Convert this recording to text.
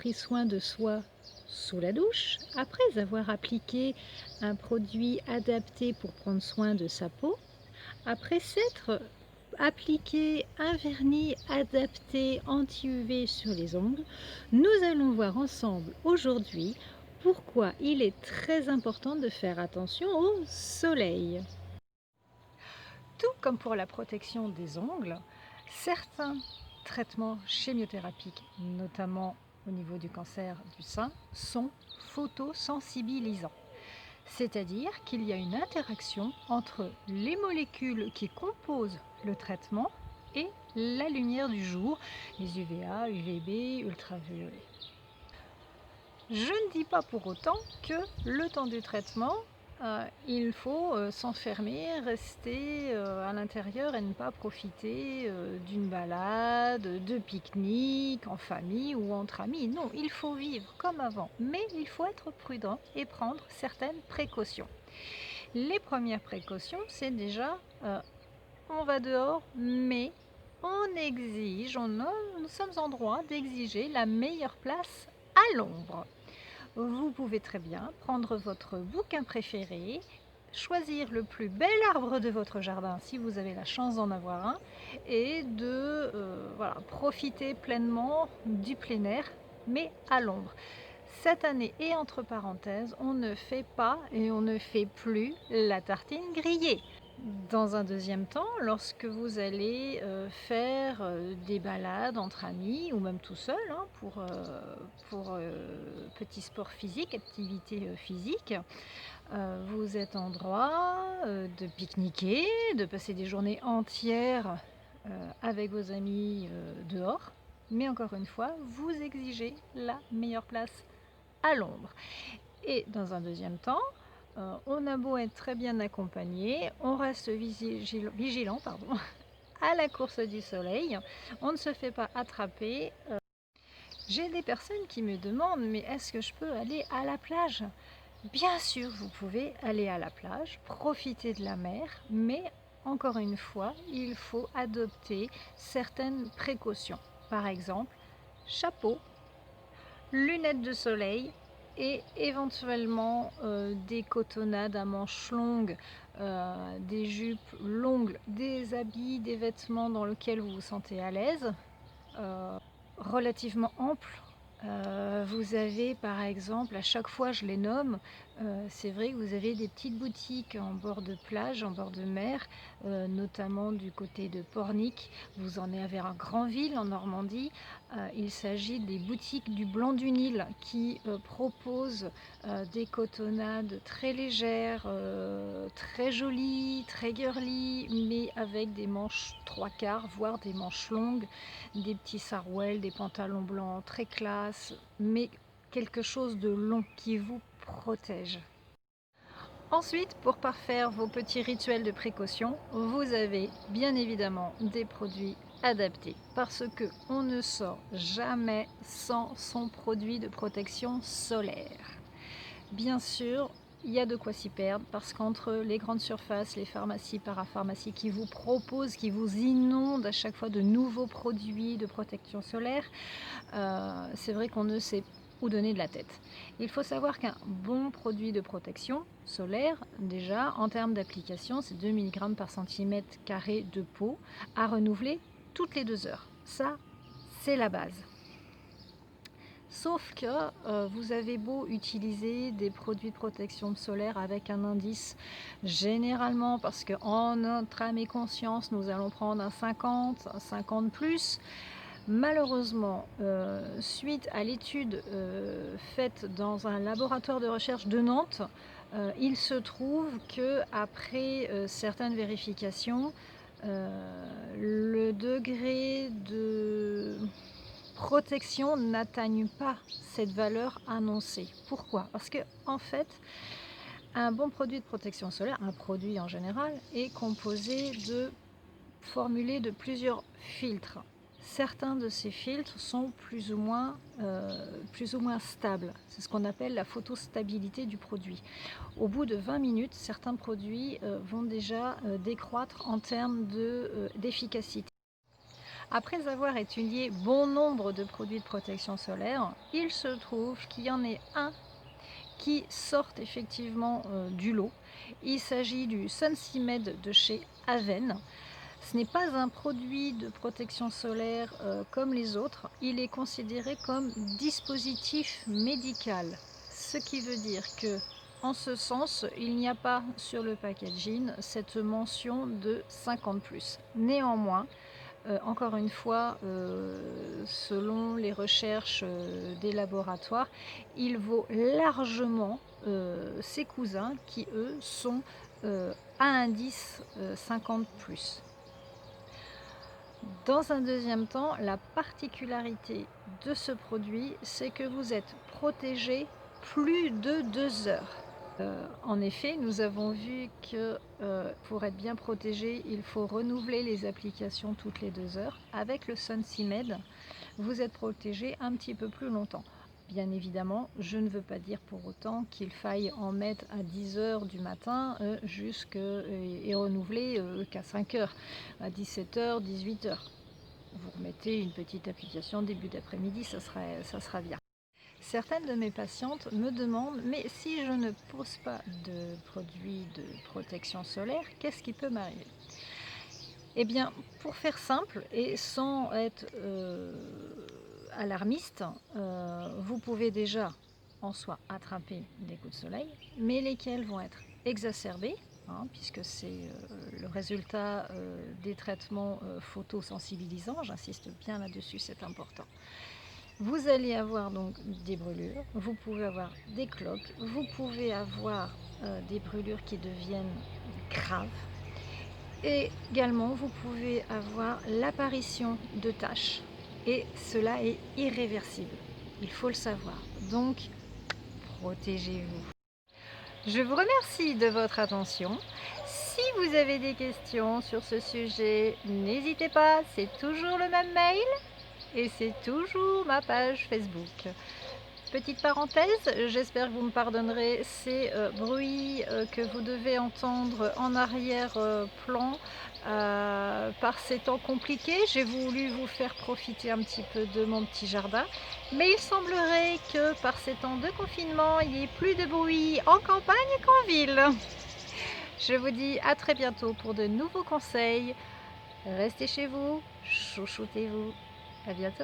pris soin de soi sous la douche, après avoir appliqué un produit adapté pour prendre soin de sa peau, après s'être appliqué un vernis adapté anti-UV sur les ongles, nous allons voir ensemble aujourd'hui pourquoi il est très important de faire attention au soleil. Tout comme pour la protection des ongles, certains traitements chimiothérapiques, notamment au niveau du cancer du sein, sont photosensibilisants. C'est-à-dire qu'il y a une interaction entre les molécules qui composent le traitement et la lumière du jour, les UVA, UVB, ultraviolets. Je ne dis pas pour autant que le temps du traitement, il faut s'enfermer, rester à l'intérieur et ne pas profiter d'une balade, de pique-nique en famille ou entre amis. Non, il faut vivre comme avant, mais il faut être prudent et prendre certaines précautions. Les premières précautions, c'est déjà, on va dehors, mais on exige, nous sommes en droit d'exiger la meilleure place à l'ombre. Vous pouvez très bien prendre votre bouquin préféré, choisir le plus bel arbre de votre jardin si vous avez la chance d'en avoir un et de voilà, profiter pleinement du plein air, mais à l'ombre. Cette année, et entre parenthèses, on ne fait pas et on ne fait plus la tartine grillée. Dans un deuxième temps, lorsque vous allez faire des balades entre amis ou même tout seul pour petits sports physiques, activités physiques, vous êtes en droit de pique-niquer, de passer des journées entières avec vos amis dehors. Mais encore une fois, vous exigez la meilleure place à l'ombre. Et dans un deuxième temps, on a beau être très bien accompagné, on reste vigilant à la course du soleil, on ne se fait pas attraper. J'ai des personnes qui me demandent, mais est-ce que je peux aller à la plage? Bien sûr, vous pouvez aller à la plage, profiter de la mer, mais encore une fois, il faut adopter certaines précautions. Par exemple, chapeau, lunettes de soleil et éventuellement des cotonnades à manches longues, des jupes longues, des habits, des vêtements dans lesquels vous vous sentez à l'aise, relativement amples. Vous avez par exemple, à chaque fois je les nomme, c'est vrai que vous avez des petites boutiques en bord de plage, en bord de mer, notamment du côté de Pornic. Vous en avez à Granville en Normandie. Il s'agit des boutiques du Blanc du Nil qui proposent des cotonnades très légères, très jolies, très girly, mais avec des manches 3/4, voire des manches longues, des petits sarouels, des pantalons blancs très classe, mais quelque chose de long qui vous protège. Ensuite, pour parfaire vos petits rituels de précaution, vous avez bien évidemment des produits adaptés parce que on ne sort jamais sans son produit de protection solaire. Bien sûr, il y a de quoi s'y perdre parce qu'entre les grandes surfaces, les pharmacies, parapharmacies qui vous proposent, qui vous inondent à chaque fois de nouveaux produits de protection solaire, c'est vrai qu'on ne sait où donner de la tête. Il faut savoir qu'un bon produit de protection solaire, déjà en termes d'application, c'est 2 mg par centimètre carré de peau à renouveler toutes les 2 heures. Ça, c'est la base. Sauf que vous avez beau utiliser des produits de protection solaire avec un indice, généralement parce qu'en notre âme et conscience, nous allons prendre un 50, un 50 plus. Malheureusement, suite à l'étude faite dans un laboratoire de recherche de Nantes, il se trouve qu'après certaines vérifications, le degré de protection n'atteigne pas cette valeur annoncée. Pourquoi? Parce que en fait, un bon produit de protection solaire, un produit en général, est formulé de plusieurs filtres. Certains de ces filtres sont plus ou moins stables. C'est ce qu'on appelle la photostabilité du produit. Au bout de 20 minutes, certains produits vont déjà décroître en termes d'efficacité. Après avoir étudié bon nombre de produits de protection solaire, il se trouve qu'il y en ait un qui sortent effectivement du lot. Il s'agit du Sunsimed de chez Aven. Ce n'est pas un produit de protection solaire comme les autres, il est considéré comme dispositif médical. Ce qui veut dire que, en ce sens, il n'y a pas sur le packaging cette mention de 50+. Néanmoins, encore une fois, selon les recherches des laboratoires, il vaut largement ses cousins qui, eux, sont à indice 50+. Dans un deuxième temps, la particularité de ce produit, c'est que vous êtes protégé plus de 2 heures. En effet, nous avons vu que pour être bien protégé, il faut renouveler les applications toutes les 2 heures. Avec le Sunsimed, vous êtes protégé un petit peu plus longtemps. Bien évidemment, je ne veux pas dire pour autant qu'il faille en mettre à 10 heures du matin et renouveler qu'à 5 heures, à 17 heures, 18 heures. Vous remettez une petite application début d'après-midi, ça sera bien. Certaines de mes patientes me demandent, mais si je ne pose pas de produits de protection solaire, qu'est-ce qui peut m'arriver? Eh bien, pour faire simple et sans être alarmiste, vous pouvez déjà en soi attraper des coups de soleil, mais lesquels vont être exacerbés, puisque c'est le résultat des traitements photosensibilisants, j'insiste bien là-dessus, c'est important. Vous allez avoir donc des brûlures, vous pouvez avoir des cloques, vous pouvez avoir des brûlures qui deviennent graves. Et également, vous pouvez avoir l'apparition de taches et cela est irréversible. Il faut le savoir. Donc, protégez-vous. Je vous remercie de votre attention. Si vous avez des questions sur ce sujet, n'hésitez pas, c'est toujours le même mail et c'est toujours ma page Facebook. Petite parenthèse, j'espère que vous me pardonnerez ces bruits que vous devez entendre en arrière-plan par ces temps compliqués. J'ai voulu vous faire profiter un petit peu de mon petit jardin, mais il semblerait que par ces temps de confinement, il y ait plus de bruit en campagne qu'en ville. Je vous dis à très bientôt pour de nouveaux conseils. Restez chez vous, chouchoutez-vous. À bientôt.